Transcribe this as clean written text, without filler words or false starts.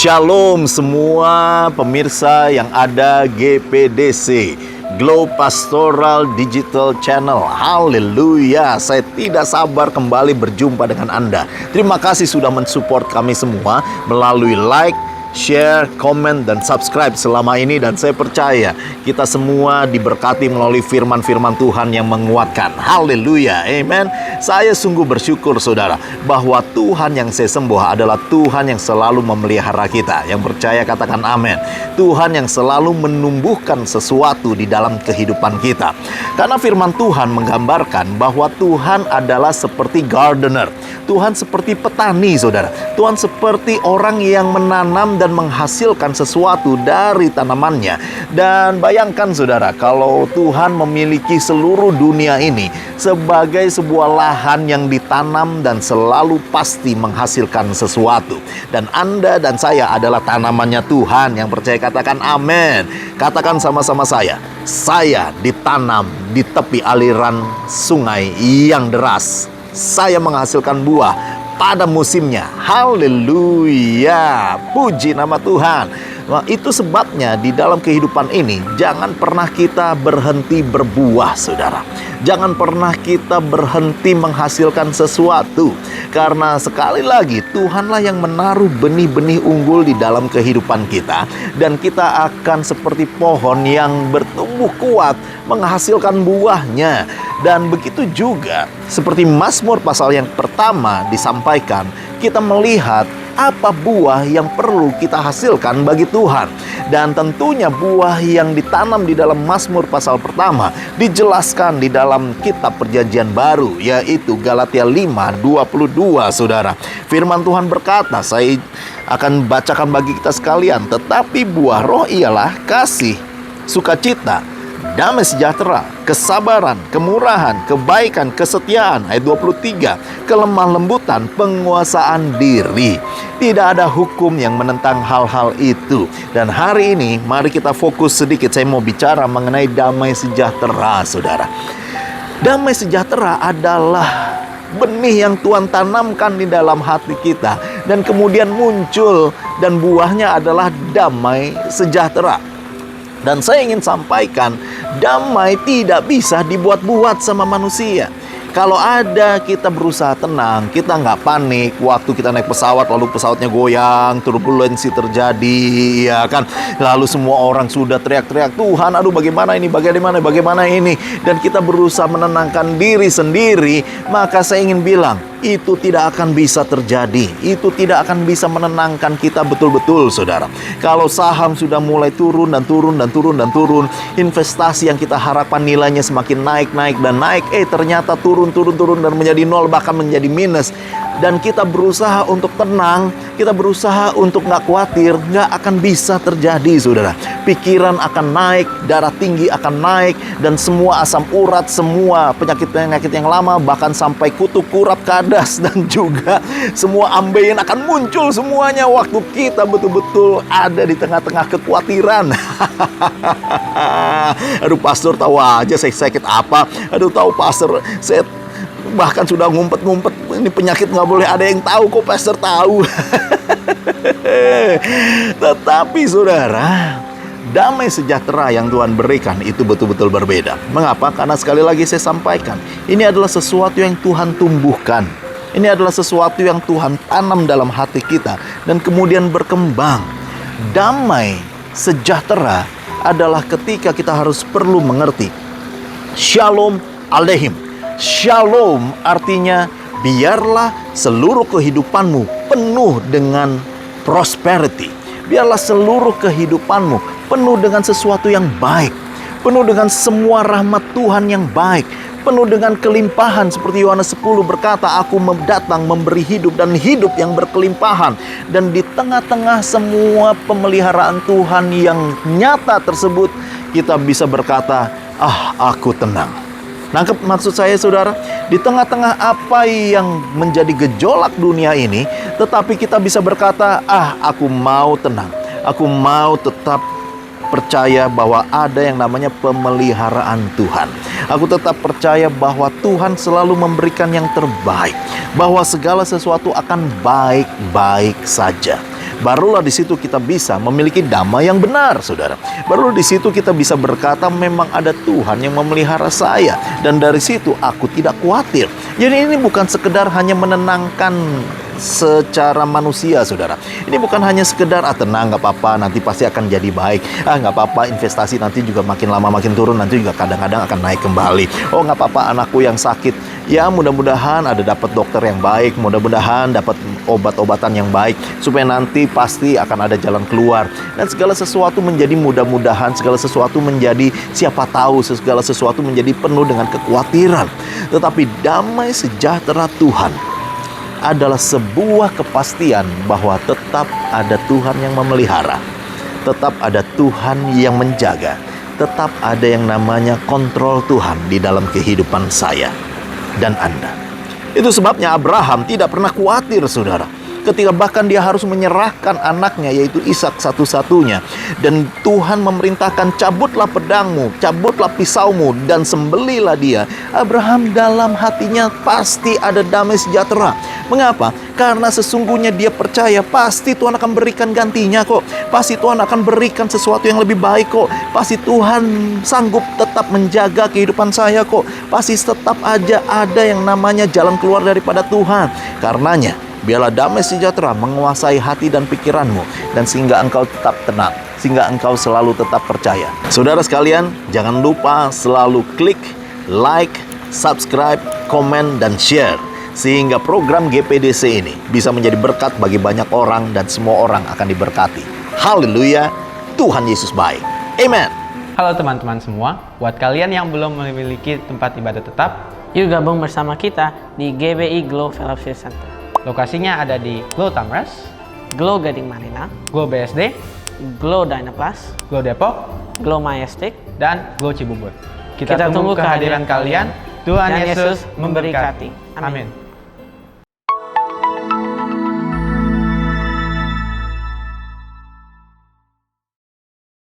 Shalom semua pemirsa yang ada GPDC, Glow Pastoral Digital Channel. Haleluya, saya tidak sabar kembali berjumpa dengan Anda. Terima kasih sudah mensupport kami semua melalui like, share, komen, dan subscribe selama ini. Dan saya percaya kita semua diberkati melalui firman-firman Tuhan yang menguatkan. Haleluya, amen. Saya sungguh bersyukur saudara bahwa Tuhan yang saya sembah adalah Tuhan yang selalu memelihara kita. Yang percaya katakan amin. Tuhan yang selalu menumbuhkan sesuatu di dalam kehidupan kita. Karena firman Tuhan menggambarkan bahwa Tuhan adalah seperti gardener. Tuhan seperti petani saudara. Tuhan seperti orang yang menanam dan menghasilkan sesuatu dari tanamannya. Dan bayangkan saudara, kalau Tuhan memiliki seluruh dunia ini sebagai sebuah lahan yang ditanam dan selalu pasti menghasilkan sesuatu. Dan Anda dan saya adalah tanamannya Tuhan. Yang percaya katakan amin. Katakan sama-sama saya ditanam di tepi aliran sungai yang deras. Saya menghasilkan buah pada musimnya. Haleluya, puji nama Tuhan. Nah, itu sebabnya di dalam kehidupan ini jangan pernah kita berhenti berbuah saudara. Jangan pernah kita berhenti menghasilkan sesuatu. Karena sekali lagi Tuhanlah yang menaruh benih-benih unggul di dalam kehidupan kita. Dan kita akan seperti pohon yang bertumbuh kuat menghasilkan buahnya. Dan begitu juga seperti Mazmur pasal yang pertama disampaikan, kita melihat apa buah yang perlu kita hasilkan bagi Tuhan. Dan tentunya buah yang ditanam di dalam Mazmur pasal pertama dijelaskan di dalam kitab Perjanjian Baru, yaitu Galatia 5:22 saudara. Firman Tuhan berkata, saya akan bacakan bagi kita sekalian. Tetapi buah roh ialah kasih, sukacita, damai sejahtera, kesabaran, kemurahan, kebaikan, kesetiaan. Ayat 23, kelemah lembutan, penguasaan diri. Tidak ada hukum yang menentang hal-hal itu. Dan hari ini mari kita fokus sedikit. Saya mau bicara mengenai damai sejahtera saudara. Damai sejahtera adalah benih yang Tuhan tanamkan di dalam hati kita. Dan kemudian muncul dan buahnya adalah damai sejahtera. Dan saya ingin sampaikan, damai tidak bisa dibuat-buat sama manusia. Kalau ada kita berusaha tenang, kita nggak panik waktu kita naik pesawat lalu pesawatnya goyang, turbulensi terjadi, ya kan? Lalu semua orang sudah teriak-teriak, Tuhan, aduh bagaimana ini? Dan kita berusaha menenangkan diri sendiri, maka saya ingin bilang, itu tidak akan bisa terjadi. Itu tidak akan bisa menenangkan kita betul-betul saudara. Kalau saham sudah mulai turun, investasi yang kita harapkan nilainya semakin naik dan naik, ternyata turun dan menjadi nol, bahkan menjadi minus. Dan kita berusaha untuk tenang, kita berusaha untuk nggak khawatir, nggak akan bisa terjadi saudara. Pikiran akan naik, darah tinggi akan naik, dan semua asam urat, semua penyakit-penyakit yang lama, bahkan sampai kutu kurap kadas, dan juga semua ambeien akan muncul semuanya waktu kita betul-betul ada di tengah-tengah kekhawatiran. Aduh pastor, tahu aja saya sakit apa. Aduh tahu pastor, saya bahkan sudah ngumpet-ngumpet, ini penyakit nggak boleh ada yang tahu kok, pastor tahu. Tetapi saudara, damai sejahtera yang Tuhan berikan itu betul-betul berbeda. Mengapa? Karena sekali lagi saya sampaikan, ini adalah sesuatu yang Tuhan tumbuhkan. Ini adalah sesuatu yang Tuhan tanam dalam hati kita dan kemudian berkembang. Damai sejahtera adalah ketika kita harus perlu mengerti Shalom Aleichem. Shalom artinya biarlah seluruh kehidupanmu penuh dengan prosperity. Biarlah seluruh kehidupanmu penuh dengan sesuatu yang baik, penuh dengan semua rahmat Tuhan yang baik, penuh dengan kelimpahan. Seperti Yohanes 10 berkata, aku datang memberi hidup dan hidup yang berkelimpahan. Dan di tengah-tengah semua pemeliharaan Tuhan yang nyata tersebut, kita bisa berkata, aku tenang. Nangkep maksud saya saudara? Di tengah-tengah apa yang menjadi gejolak dunia ini, tetapi kita bisa berkata, aku mau tenang. Aku mau tetap percaya bahwa ada yang namanya pemeliharaan Tuhan. Aku tetap percaya bahwa Tuhan selalu memberikan yang terbaik, bahwa segala sesuatu akan baik-baik saja. Barulah di situ kita bisa memiliki damai yang benar, saudara. Baru di situ kita bisa berkata, memang ada Tuhan yang memelihara saya, dan dari situ aku tidak khawatir. Jadi ini bukan sekedar hanya menenangkan secara manusia, saudara. Ini bukan hanya sekedar tenang, nggak apa-apa, nanti pasti akan jadi baik. Nggak apa-apa, investasi nanti juga makin lama makin turun, nanti juga kadang-kadang akan naik kembali. Oh, nggak apa-apa, anakku yang sakit, ya mudah-mudahan ada dapat dokter yang baik, mudah-mudahan dapat obat-obatan yang baik, supaya nanti pasti akan ada jalan keluar. Dan segala sesuatu menjadi mudah-mudahan, segala sesuatu menjadi siapa tahu, segala sesuatu menjadi penuh dengan kekhawatiran. Tetapi damai sejahtera Tuhan adalah sebuah kepastian bahwa tetap ada Tuhan yang memelihara, tetap ada Tuhan yang menjaga, tetap ada yang namanya kontrol Tuhan di dalam kehidupan saya dan Anda. Itu sebabnya Abraham tidak pernah khawatir, saudara, ketika bahkan dia harus menyerahkan anaknya, yaitu Ishak satu-satunya. Dan Tuhan memerintahkan, cabutlah pedangmu, cabutlah pisaumu, dan sembelilah dia. Abraham dalam hatinya pasti ada damai sejahtera. Mengapa? Karena sesungguhnya dia percaya pasti Tuhan akan berikan gantinya kok. Pasti Tuhan akan berikan sesuatu yang lebih baik kok. Pasti Tuhan sanggup tetap menjaga kehidupan saya kok. Pasti tetap aja ada yang namanya jalan keluar daripada Tuhan. Karenanya, biarlah damai sejahtera menguasai hati dan pikiranmu, dan sehingga engkau tetap tenang, sehingga engkau selalu tetap percaya. Saudara sekalian, jangan lupa selalu klik, like, subscribe, komen, dan share, sehingga program GPDC ini bisa menjadi berkat bagi banyak orang, dan semua orang akan diberkati. Haleluya, Tuhan Yesus baik. Amen. Halo teman-teman semua, buat kalian yang belum memiliki tempat ibadah tetap, yuk gabung bersama kita di GBI Glow Fellowship Center. lokasinya ada di Glow Tamres, Glow Gading Marina, Glow BSD, Glow Dynaplus, Glow Depok, Glow Majestic, dan Glow Cibubur. Kita tunggu kehadiran kalian. Tuhan Yesus memberkati. Amin. Amin.